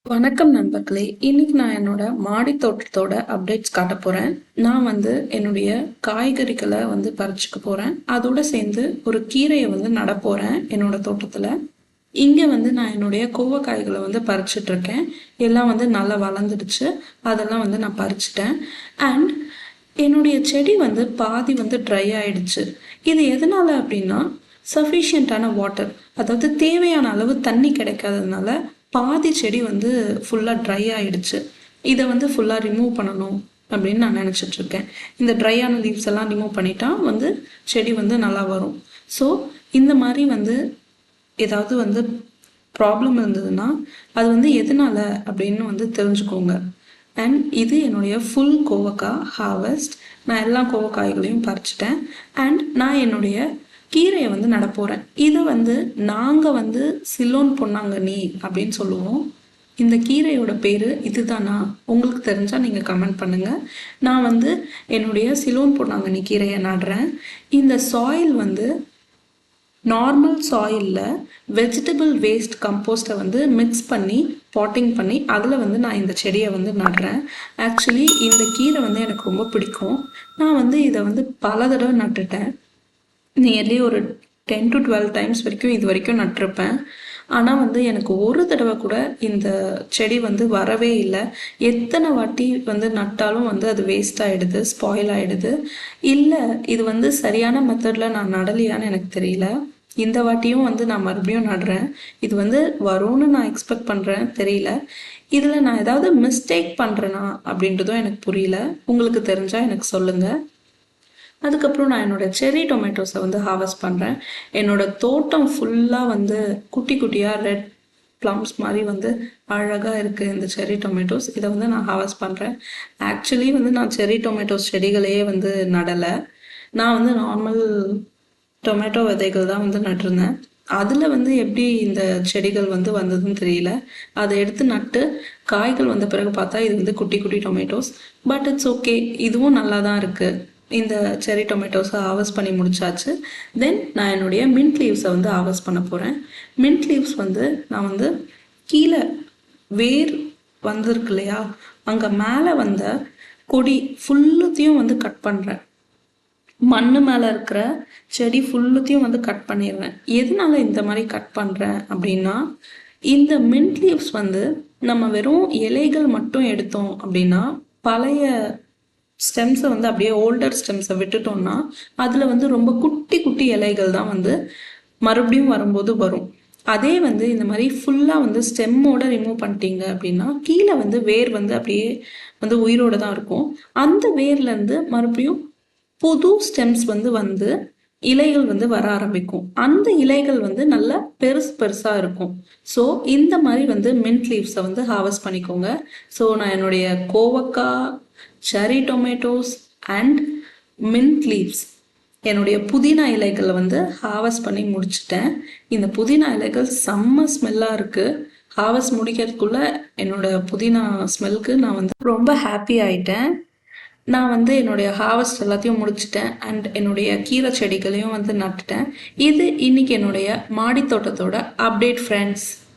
வணக்கம் நண்பர்களே. இன்னைக்கு நான் என்னோட மாடி தோட்டத்தோட அப்டேட்ஸ் காட்ட போறேன். நான் என்னுடைய காய்கறிகளை பறிச்சுக்க போறேன். அதோட சேர்ந்து ஒரு கீரையை நட போறேன் என்னோட தோட்டத்துல. இங்க நான் என்னுடைய கோவக்காய்களை பறிச்சுட்டு இருக்கேன். எல்லாம் நல்லா வளர்ந்துடுச்சு. அதெல்லாம் நான் பறிச்சுட்டேன். அண்ட் என்னுடைய செடி பாதி ட்ரை ஆயிடுச்சு. இது எதனால அப்படின்னா, சஃபிஷியண்டான வாட்டர், அதாவது தேவையான அளவு தண்ணி கிடைக்காததுனால பாதி செடி ஃபுல்லாக ட்ரை ஆயிடுச்சு. இதை ஃபுல்லாக ரிமூவ் பண்ணணும் அப்படின்னு நான் நினச்சிட்டு இருக்கேன். இந்த ட்ரையான லீவ்ஸ் எல்லாம் ரிமூவ் பண்ணிட்டா செடி நல்லா வரும். ஸோ இந்த மாதிரி ஏதாவது ப்ராப்ளம் இருந்ததுன்னா அது எதனால அப்படின்னு தெரிஞ்சுக்கோங்க. அண்ட் இது என்னுடைய ஃபுல் கோவக்காய் ஹார்வெஸ்ட். நான் எல்லா கோவக்காய்களையும் பறிச்சிட்டேன். அண்ட் நான் என்னுடைய கீரையை நடப்போகிறேன். இதை நாங்கள் சிலோன் பொன்னாங்கண்ணி அப்படின்னு சொல்லுவோம். இந்த கீரையோட பேர் இதுதானா? உங்களுக்கு தெரிஞ்சால் நீங்கள் கமெண்ட் பண்ணுங்கள். நான் என்னுடைய சிலோன் பொன்னாங்கண்ணி கீரையை நடுறேன். இந்த சாயில் நார்மல் சாயிலில் வெஜிடபிள் வேஸ்ட் கம்போஸ்ட்டை மிக்ஸ் பண்ணி பாட்டிங் பண்ணி அதில் நான் இந்த செடியை நடுறேன். ஆக்சுவலி இந்த கீரை எனக்கு ரொம்ப பிடிக்கும். நான் இதை பல தடவை நட்டுட்டேன். நியர்லி ஒரு 10 to 12 டைம்ஸ் வரைக்கும் இது வரைக்கும் நட்டிருப்பேன். ஆனால் எனக்கு ஒரு தடவை கூட இந்த செடி வரவே இல்லை. எத்தனை வாட்டி நட்டாலும் அது வேஸ்ட் ஆகிடுது, ஸ்பாயில் ஆகிடுது. இல்லை இது சரியான மெத்தடில் நான் நடலையான்னு எனக்கு தெரியல. இந்த வாட்டியும் நான் மறுபடியும் நடுறேன். இது வரும்னு நான் எக்ஸ்பெக்ட் பண்ணுறேன், தெரியல. இதில் நான் ஏதாவது மிஸ்டேக் பண்ணுறேனா அப்படின்றதும் எனக்கு புரியல. உங்களுக்கு தெரிஞ்சால் எனக்கு சொல்லுங்கள். அதுக்கப்புறம் நான் என்னோடய செர்ரி டொமேட்டோஸை ஹார்வெஸ்ட் பண்ணுறேன். என்னோடய தோட்டம் ஃபுல்லாக குட்டி குட்டியாக ரெட் ப்ளம்ஸ் மாதிரி அழகாக இருக்குது இந்த செர்ரி டொமேட்டோஸ். இதை நான் ஹார்வெஸ்ட் பண்ணுறேன். ஆக்சுவலி நான் செர்ரி டொமேட்டோஸ் செடிகளையே நடலை. நான் நார்மல் டொமேட்டோ விதைகள் தான் நட்டிருந்தேன். அதில் எப்படி இந்த செடிகள் வந்ததுன்னு தெரியல. அதை எடுத்து நட்டு காய்கள் வந்த பிறகு பார்த்தா இது குட்டி குட்டி டொமேட்டோஸ். பட் இட்ஸ் ஓகே, இதுவும் நல்லா தான் இருக்குது. இந்த செர்ரி டொமேட்டோஸை ஹார்வெஸ்ட் பண்ணி முடிச்சாச்சு. தென் நான் என்னுடைய மின்ட் லீவ்ஸை ஹார்வெஸ்ட் பண்ண போகிறேன். மின்ட் லீவ்ஸ் நான் கீழே வேர் வந்திருக்கு இல்லையா, அங்கே மேலே வந்த கொடி ஃபுல்லுத்தையும் கட் பண்ணுறேன். மண் மேலே இருக்கிற செடி ஃபுல்லுத்தையும் கட் பண்ணிடுறேன். எதனால இந்த மாதிரி கட் பண்ணுறேன் அப்படின்னா, இந்த மின்ட் லீவ்ஸ் நம்ம வெறும் இலைகள் மட்டும் எடுத்தோம் அப்படின்னா, பழைய ஸ்டெம்ஸை அப்படியே ஓல்டர் ஸ்டெம்ஸை விட்டுட்டோம்னா அதில் ரொம்ப குட்டி குட்டி இலைகள் தான் மறுபடியும் வரும்போது வரும். அதே இந்த மாதிரி ஃபுல்லாக ஸ்டெம்மோட ரிமூவ் பண்ணிட்டீங்க அப்படின்னா கீழே வேர் அப்படியே உயிரோடு தான் இருக்கும். அந்த வேர்லேருந்து மறுபடியும் புது ஸ்டெம்ஸ் இலைகள் வர ஆரம்பிக்கும். அந்த இலைகள் நல்லா பெருசு பெருசாக இருக்கும். ஸோ இந்த மாதிரி மின்ட் லீவ்ஸை ஹார்வெஸ்ட் பண்ணிக்கோங்க. ஸோ நான் என்னுடைய கோவக்காய், cherry tomatoes and mint leaves, என்னுடைய புதினா இலைகளை ஹார்வெஸ்ட் பண்ணி முடிச்சிட்டேன். இந்த புதினா இலைகள் செம்ம ஸ்மெல்லாக இருக்குது. ஹார்வெஸ்ட் முடிக்கிறதுக்குள்ளே என்னோட புதினா ஸ்மெல்க்கு நான் ரொம்ப ஹாப்பி ஆயிட்டேன். நான் என்னுடைய ஹார்வெஸ்ட் எல்லாத்தையும் முடிச்சிட்டேன். அண்ட் என்னுடைய கீரை செடிகளையும் நட்டுட்டேன். இது இன்னைக்கு என்னுடைய மாடி தோட்டத்தோட அப்டேட் ஃப்ரெண்ட்ஸ்.